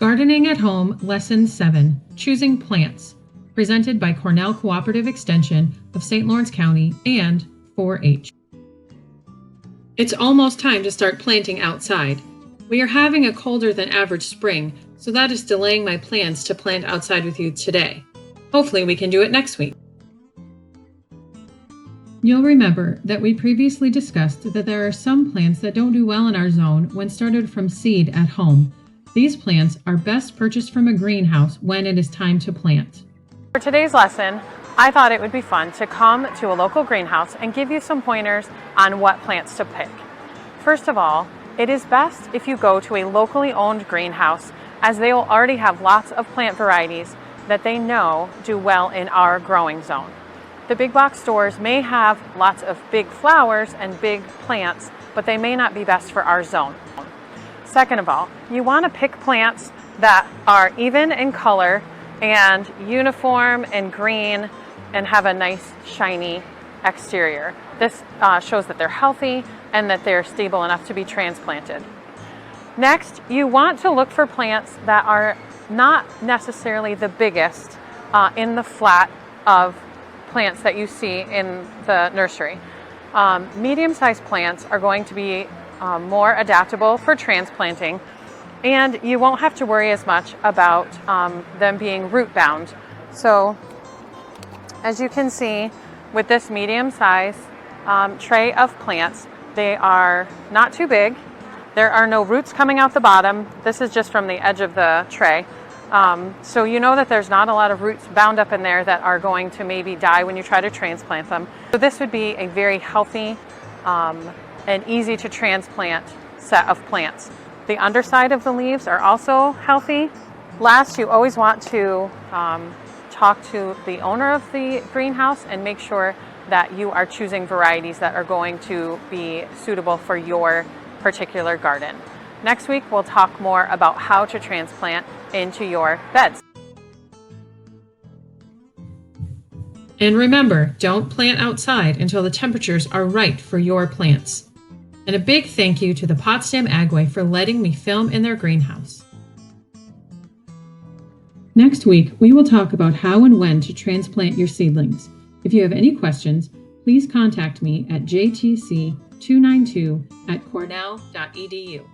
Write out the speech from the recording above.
Gardening at Home Lesson 7, Choosing Plants, presented by Cornell Cooperative Extension of St. Lawrence County and 4-H. It's almost time to start planting outside. We are having a colder than average spring, so that is delaying my plans to plant outside with you today. Hopefully we can do it next week. You'll remember that we previously discussed that there are some plants that don't do well in our zone when started from seed at home. These plants are best purchased from a greenhouse when it is time to plant. For today's lesson, I thought it would be fun to come to a local greenhouse and give you some pointers on what plants to pick. First of all, it is best if you go to a locally owned greenhouse, as they will already have lots of plant varieties that they know do well in our growing zone. The big box stores may have lots of big flowers and big plants, but they may not be best for our zone. Second of all, you want to pick plants that are even in color and uniform and green and have a nice shiny exterior. This shows that they're healthy and that they're stable enough to be transplanted. Next, you want to look for plants that are not necessarily the biggest in the flat of plants that you see in the nursery. Medium-sized plants are going to be more adaptable for transplanting, and you won't have to worry as much about them being root bound. So as you can see with this medium-sized tray of plants, they are not too big. There are no roots coming out the bottom. This is just from the edge of the tray. So you know that there's not a lot of roots bound up in there that are going to maybe die when you try to transplant them. So this would be a very healthy and easy to transplant set of plants. The underside of the leaves are also healthy. Last, you always want to talk to the owner of the greenhouse and make sure that you are choosing varieties that are going to be suitable for your particular garden. Next week, we'll talk more about how to transplant into your beds. And remember, don't plant outside until the temperatures are right for your plants. And a big thank you to the Potsdam Agway for letting me film in their greenhouse. Next week, we will talk about how and when to transplant your seedlings. If you have any questions, please contact me at jtc292@cornell.edu.